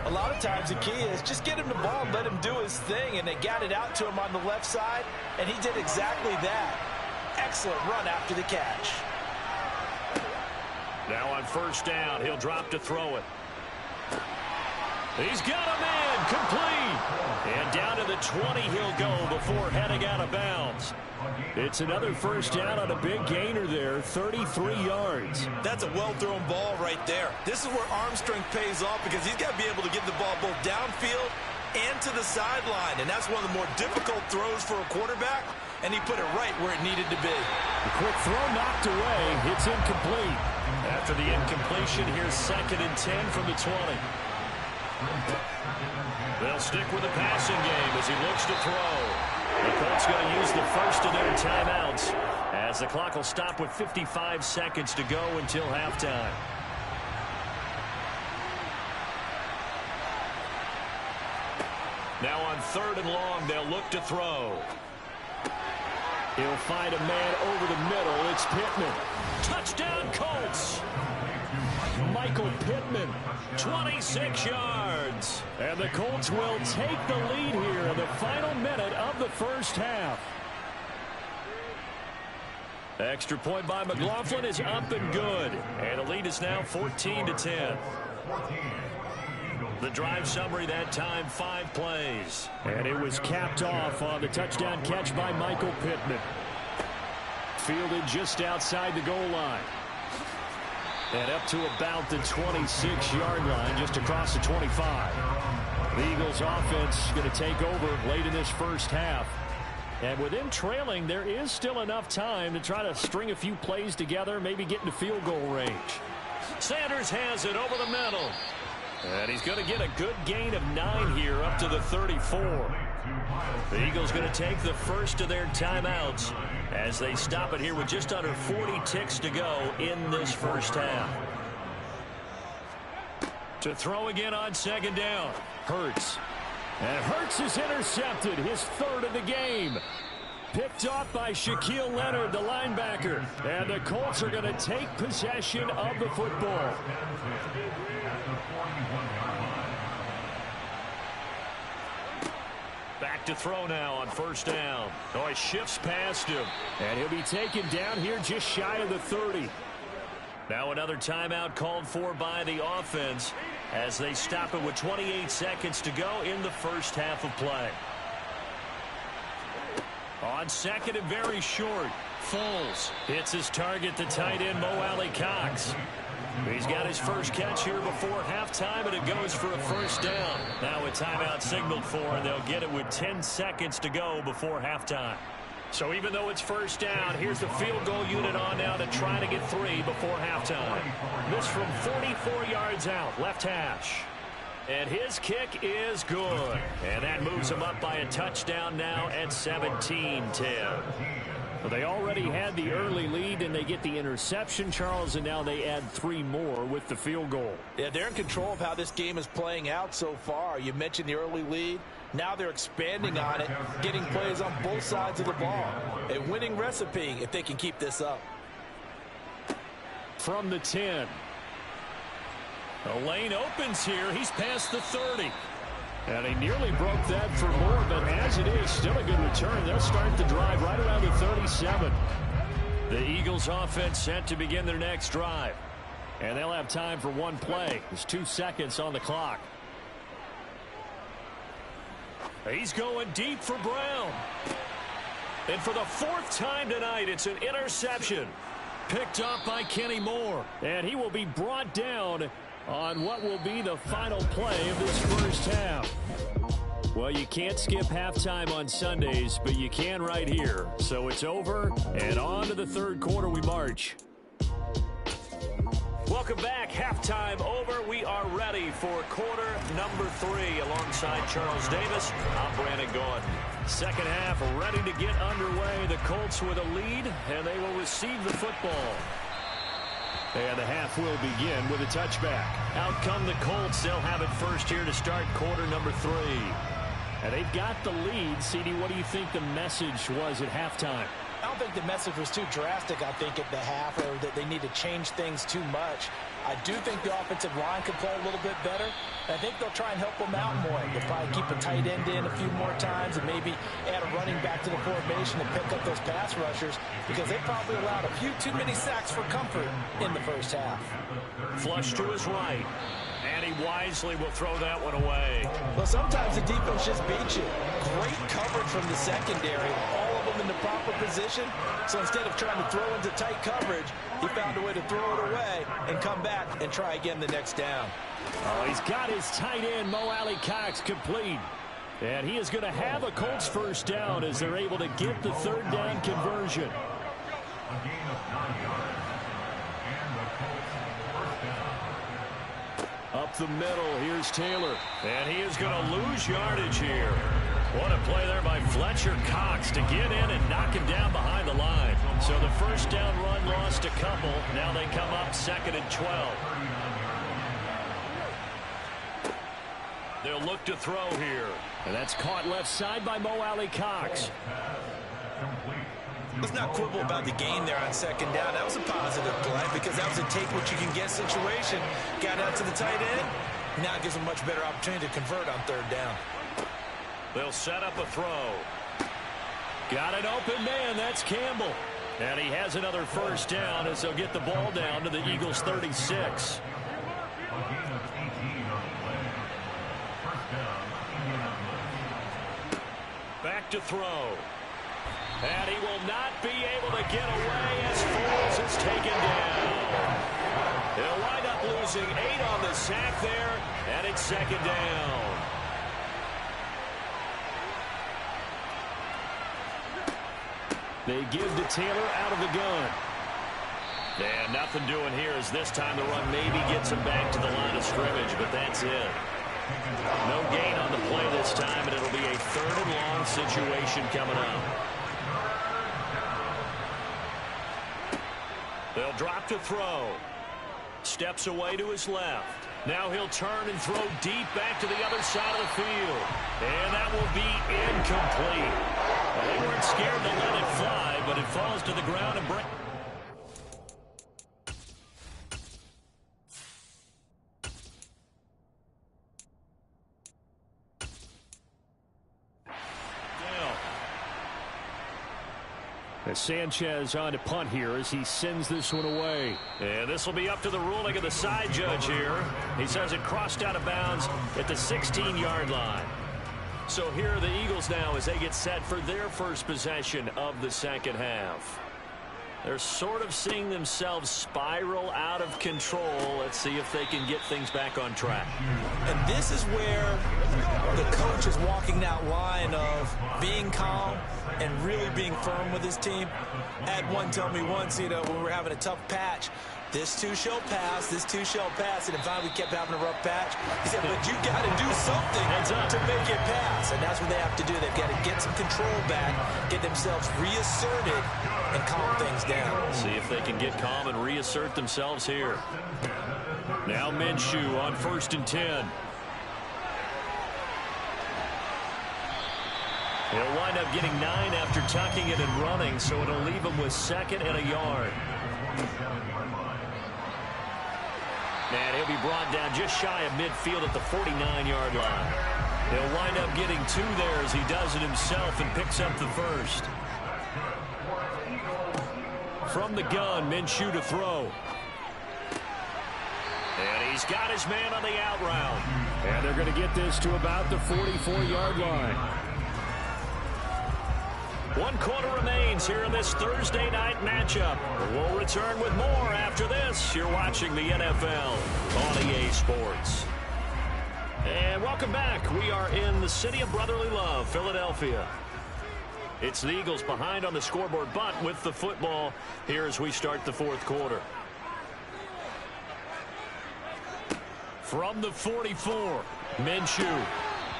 A lot of times the key is just get him the ball and let him do his thing. And they got it out to him on the left side, and he did exactly that. Excellent run after the catch. Now on first down, he'll drop to throw it. He's got a man complete. And down to the 20 he'll go before heading out of bounds. It's another first down on a big gainer there, 33 yards. That's a well-thrown ball right there. This is where arm strength pays off because he's got to be able to get the ball both downfield and to the sideline. And that's one of the more difficult throws for a quarterback. And he put it right where it needed to be. The quick throw knocked away. It's incomplete. After the incompletion, here's 2nd and 10 from the 20. They'll stick with the passing game as he looks to throw. The Colts going to use the first of their timeouts as the clock will stop with 55 seconds to go until halftime. Now on 3rd and long, they'll look to throw. He'll find a man over the middle. It's Pittman. Touchdown, Colts. Michael Pittman, 26 yards. And the Colts will take the lead here in the final minute of the first half. Extra point by McLaughlin is up and good. And the lead is now 14-10. The drive summary that time, 5 plays. And it was capped off on the touchdown catch by Michael Pittman. Fielded just outside the goal line. And up to about the 26-yard line, just across the 25. The Eagles offense going to take over late in this first half. And with them trailing, there is still enough time to try to string a few plays together, maybe get into field goal range. Sanders has it over the middle. And he's going to get a good gain of 9 here up to the 34. The Eagles going to take the first of their timeouts as they stop it here with just under 40 ticks to go in this first half. To throw again on 2nd down. Hurts. And Hurts is intercepted, his 3rd of the game. Picked off by Shaquille Leonard, the linebacker. And the Colts are going to take possession of the football. Back to throw now on first down. Oh, he shifts past him. And he'll be taken down here just shy of the 30. Now another timeout called for by the offense as they stop it with 28 seconds to go in the first half of play. On 2nd and very short, Foles hits his target, the tight end Mo Alley-Cox. He's got his first catch here before halftime, and it goes for a first down. Now a timeout signaled for, and they'll get it with 10 seconds to go before halftime. So even though it's first down, here's the field goal unit on now to try to get 3 before halftime. This from 44 yards out, left hash. And his kick is good. And that moves him up by a touchdown now at 17-10. Well, they already had the early lead, and they get the interception, Charles, and now they add 3 more with the field goal. Yeah, they're in control of how this game is playing out so far. You mentioned the early lead. Now they're expanding on it, getting plays on both sides of the ball. A winning recipe if they can keep this up. From the 10. The lane opens here. He's past the 30. And he nearly broke that for more, but as it is, still a good return. They'll start the drive right around the 37. The Eagles offense set to begin their next drive. And they'll have time for 1 play. There's 2 seconds on the clock. He's going deep for Brown. And for the 4th time tonight, it's an interception. Picked up by Kenny Moore. And he will be brought down on what will be the final play of this first half. Well, you can't skip halftime on Sundays, but you can right here. So it's over, and on to the 3rd quarter we march. Welcome back. Halftime over. We are ready for quarter number 3 alongside Charles Davis. I'm Brandon Gordon. Second half ready to get underway. The Colts with a lead, and they will receive the football. And the half will begin with a touchback. Out come the Colts. They'll have it first here to start quarter number 3. And they've got the lead. CD, what do you think the message was at halftime? I don't think the message was too drastic, I think, at the half, or that they need to change things too much. I do think the offensive line could play a little bit better. I think they'll try and help them out more. They'll probably keep a tight end in a few more times and maybe add a running back to the formation and pick up those pass rushers, because they probably allowed a few too many sacks for comfort in the first half. Flush to his right. And he wisely will throw that one away. Well, sometimes the defense just beats you. Great coverage from the secondary. All of them in the proper position. So instead of trying to throw into tight coverage, he found a way to throw it away and come back and try again the next down. Oh, he's got his tight end, Mo Alley-Cox, complete. And he is going to have a Colts first down as they're able to get the third down conversion. A gain of 9 yards. And the Colts first down. Up the middle, here's Taylor. And he is going to lose yardage here. What a play there by Fletcher Cox to get in and knock him down behind the line. So the first down run lost a couple. Now they come up 2nd and 12. They'll look to throw here. And that's caught left side by Mo Alley-Cox. Let's not quibble about the gain there on 2nd down. That was a positive play because that was a take-what-you-can-get situation. Got out to the tight end. Now it gives them a much better opportunity to convert on 3rd down. They'll set up a throw. Got an open man. That's Campbell. And he has another first down as they'll get the ball down to the Eagles' 36. Back to throw. And he will not be able to get away as Foles is taken down. They'll wind up losing 8 on the sack there, and it's 2nd down. They give to Taylor out of the gun. And nothing doing here as this time the run maybe gets him back to the line of scrimmage, but that's it. No gain on the play this time, and it'll be a 3rd and long situation coming up. They'll drop to throw. Steps away to his left. Now he'll turn and throw deep back to the other side of the field. And that will be incomplete. Well, they weren't scared to let it fly, but it falls to the ground and breaks. Sanchez on to punt here as he sends this one away. And this will be up to the ruling of the side judge here. He says it crossed out of bounds at the 16-yard line. So here are the Eagles now as they get set for their first possession of the second half. They're sort of seeing themselves spiral out of control. Let's see if they can get things back on track. And this is where the coach is walking that line of being calm and really being firm with his team. I had one tell me once, when we were having a tough patch, this too shall pass, this too shall pass. And in fact, we kept having a rough patch. He said, but you got to do something to make it pass. And that's what they have to do. They've got to get some control back, get themselves reasserted, and calm things down. See if they can get calm and reassert themselves here. Now Minshew on 1st and 10. He'll wind up getting 9 after tucking it and running, so it'll leave him with 2nd and a yard. And he'll be brought down just shy of midfield at the 49-yard line. He'll wind up getting 2 there as he does it himself and picks up the first. From the gun, Minshew to throw. And he's got his man on the out route. And they're going to get this to about the 44-yard line. 1 quarter remains here in this Thursday night matchup. We'll return with more after this. You're watching the NFL on EA Sports. And welcome back. We are in the city of brotherly love, Philadelphia. It's the Eagles behind on the scoreboard, but with the football here as we start the 4th quarter. From the 44, Minshew.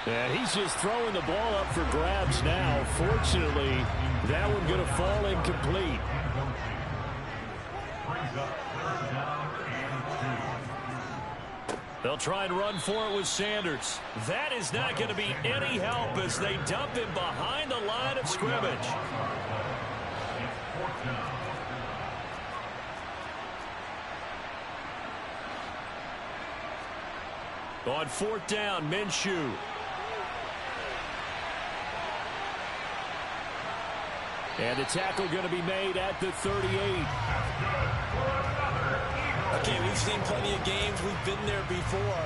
And he's just throwing the ball up for grabs now. Fortunately, that one going to fall incomplete. Brings up 3rd down They'll try and run for it with Sanders. That is not going to be any help as they dump him behind the line of scrimmage. On 4th down, Minshew. And the tackle going to be made at the 38. Okay, we've seen plenty of games. We've been there before.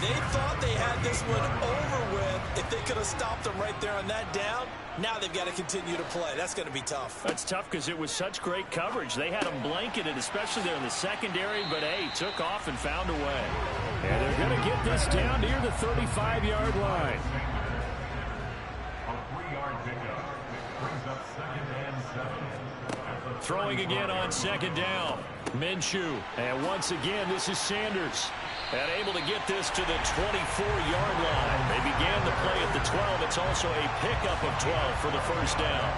They thought they had this one over with if they could have stopped them right there on that down. Now they've got to continue to play. That's going to be tough. That's tough because it was such great coverage. They had them blanketed, especially there in the secondary, but, hey, took off and found a way. And they're going to get this down near the 35-yard line. A 3-yard pickup brings up 2nd and 7. Throwing again on 2nd down. Minshew. And once again, this is Sanders. And able to get this to the 24-yard line. They began the play at the 12. It's also a pickup of 12 for the first down.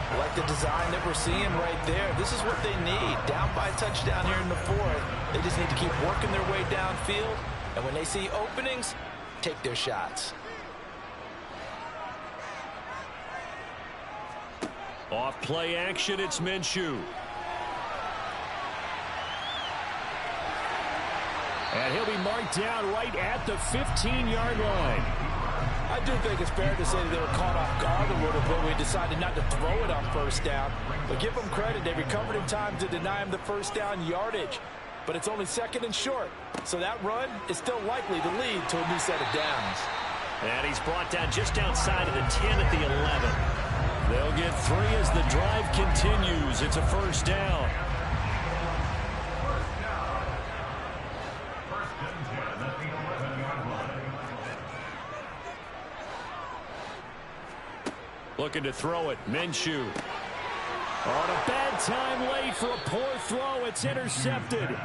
I like the design that we're seeing right there. This is what they need. Down by a touchdown here in the 4th. They just need to keep working their way downfield. And when they see openings, take their shots. Off play action, it's Minshew. And he'll be marked down right at the 15-yard line. I do think it's fair to say that they were caught off guard a little bit. We decided not to throw it on 1st down. But give them credit. They recovered in time to deny him the 1st down yardage. But it's only 2nd and short. So that run is still likely to lead to a new set of downs. And he's brought down just outside of the 10 at the 11. They'll get 3 as the drive continues. It's a 1st down. Looking to throw it. Minshew. On a bad time late for a poor throw. It's intercepted.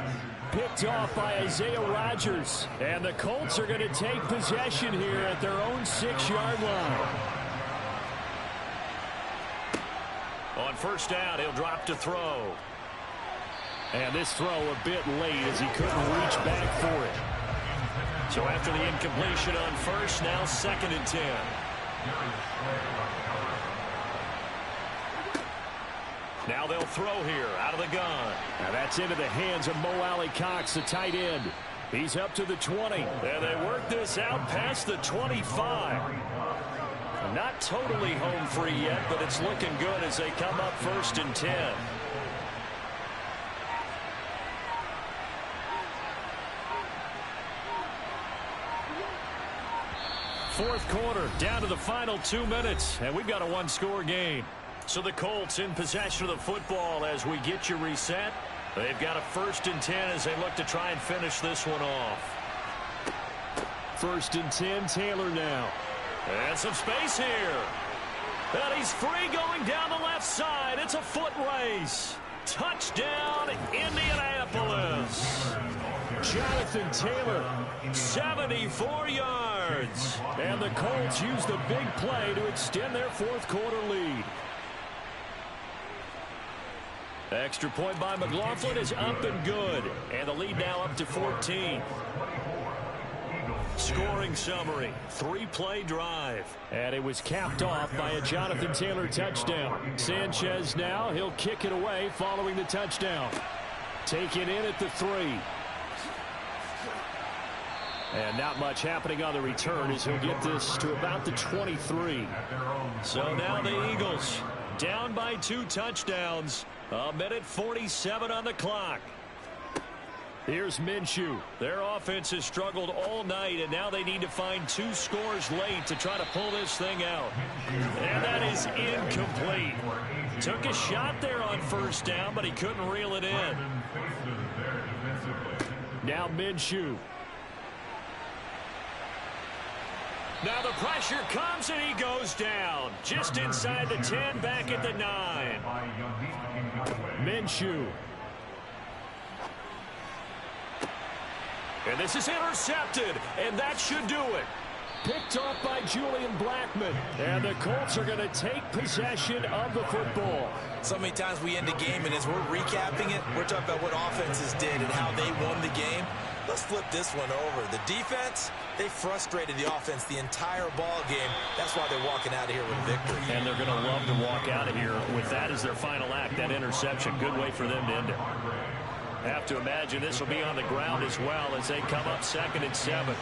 Picked off by Isaiah Rodgers. And the Colts are going to take possession here at their own 6-yard line. On 1st down, he'll drop to throw. And this throw a bit late as he couldn't reach back for it. So after the incompletion on 1st, now 2nd and 10. Now they'll throw here out of the gun. Now that's into the hands of Mo Alley-Cox, the tight end. He's up to the 20. And they work this out past the 25. Not totally home free yet, but it's looking good as they come up 1st and 10. Fourth quarter, down to the final 2 minutes, and we've got a one-score game. So the Colts in possession of the football as we get you reset. They've got a 1st and 10 as they look to try and finish this one off. 1st and 10, Taylor now. And some space here. And he's free going down the left side. It's a foot race. Touchdown, Indianapolis. Jonathan Taylor, 74 yards. And the Colts use the big play to extend their 4th quarter lead. Extra point by McLaughlin is up and good. And the lead now up to 14. Scoring summary, 3-play drive. And it was capped off by a Jonathan Taylor touchdown. Sanchez now, he'll kick it away following the touchdown. Taken in at the 3. And not much happening on the return as he'll get this to about the 23. So now the Eagles down by 2 touchdowns. A minute 47 on the clock. Here's Minshew. Their offense has struggled all night, and now they need to find 2 scores late to try to pull this thing out. And that is incomplete. Took a shot there on 1st down, but he couldn't reel it in. Now Minshew. Now the pressure comes, and he goes down. Just inside the 10, back at the 9. Minshew. And this is intercepted, and that should do it. Picked off by Julian Blackmon. And the Colts are going to take possession of the football. So many times we end a game, and as we're recapping it, we're talking about what offenses did and how they won the game. Let's flip this one over. The defense, they frustrated the offense the entire ball game. That's why they're walking out of here with a victory. And they're going to love to walk out of here with that as their final act, that interception. Good way for them to end it. Have to imagine this will be on the ground as well as they come up 2nd and 7.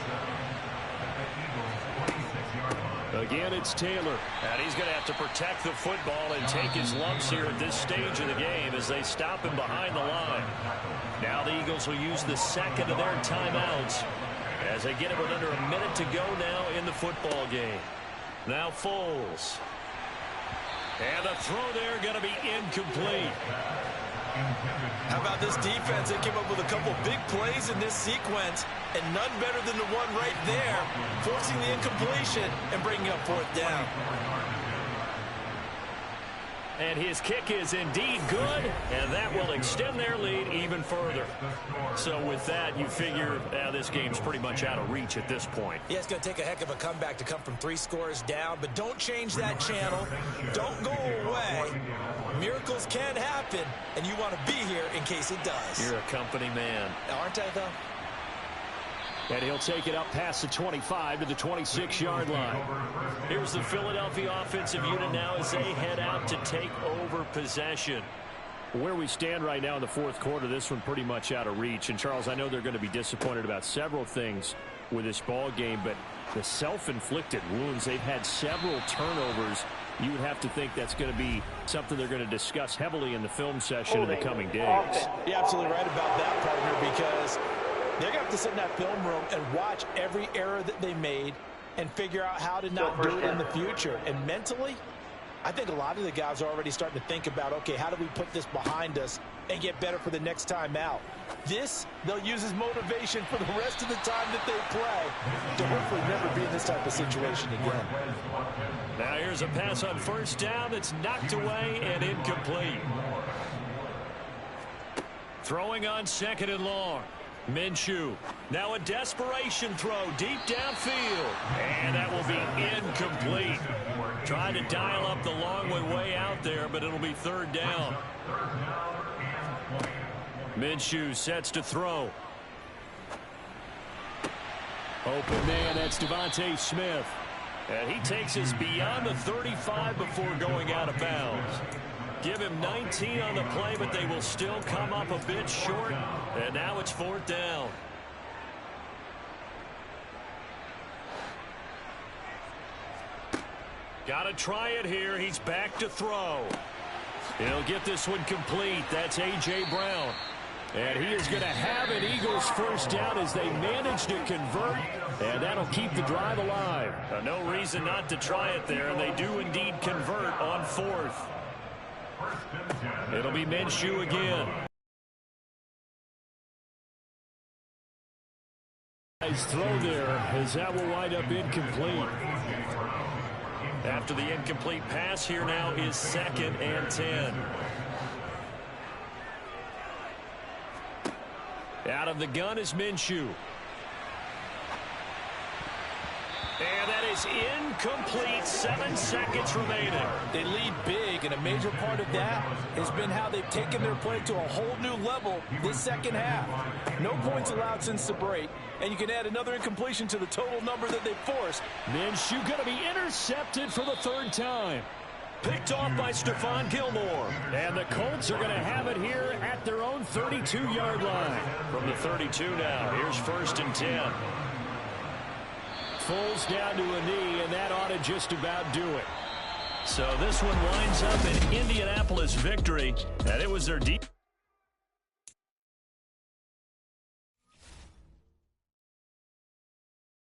Again, it's Taylor. And he's going to have to protect the football and take his lumps here at this stage of the game as they stop him behind the line. Now the Eagles will use the second of their timeouts as they get it with under a minute to go now in the football game. Now Foles. And the throw there going to be incomplete. How about this defense? They came up with a couple big plays in this sequence, and none better than the one right there, forcing the incompletion and bringing up 4th down. And his kick is indeed good, and that will extend their lead even further. So with that, you figure this game's pretty much out of reach at this point. Yeah, it's going to take a heck of a comeback to come from 3 scores down, but don't change that channel. Don't go away. Miracles can happen, and you want to be here in case it does. You're a company man. Aren't I, though? And he'll take it up past the 25 to the 26-yard line. Here's the Philadelphia offensive unit now as they head out to take over possession. Where we stand right now in the 4th quarter, this one pretty much out of reach. And, Charles, I know they're going to be disappointed about several things with this ball game, but the self-inflicted wounds, they've had several turnovers. You would have to think that's going to be something they're going to discuss heavily in the film session in the coming days. You're absolutely right about that, partner, because they're going to have to sit in that film room and watch every error that they made and figure out how to not do it in the future. And mentally, I think a lot of the guys are already starting to think about, okay, how do we put this behind us and get better for the next time out? This, they'll use as motivation for the rest of the time that they play to hopefully never be in this type of situation again. Now here's a pass on 1st down that's knocked away and incomplete. Throwing on 2nd and long. Minshew. Now a desperation throw deep downfield. And that will be incomplete. Trying to dial up the long way out there, but it'll be 3rd down. Minshew sets to throw. Open man, that's Devontae Smith. And he takes us beyond the 35 before going out of bounds. Give him 19 on the play, but they will still come up a bit short. And now it's 4th down. Got to try it here. He's back to throw. He'll get this one complete. That's A.J. Brown. And he is going to have an Eagles 1st down as they manage to convert. And that'll keep the drive alive. No reason not to try it there. And they do indeed convert on 4th. It'll be Minshew again. Nice throw there as that will wind up incomplete. After the incomplete pass, here now is 2nd and 10. Out of the gun is Minshew. And that is incomplete. 7 seconds remaining. They lead big, and a major part of that has been how they've taken their play to a whole new level this 2nd half. No points allowed since the break, and you can add another incompletion to the total number that they forced. Minshew going to be intercepted for the 3rd time. Picked off by Stephon Gilmore. And the Colts are going to have it here at their own 32-yard line. From the 32 now, here's 1st and 10. Foles down to a knee, and that ought to just about do it. So this one winds up an Indianapolis victory, and it was their deep.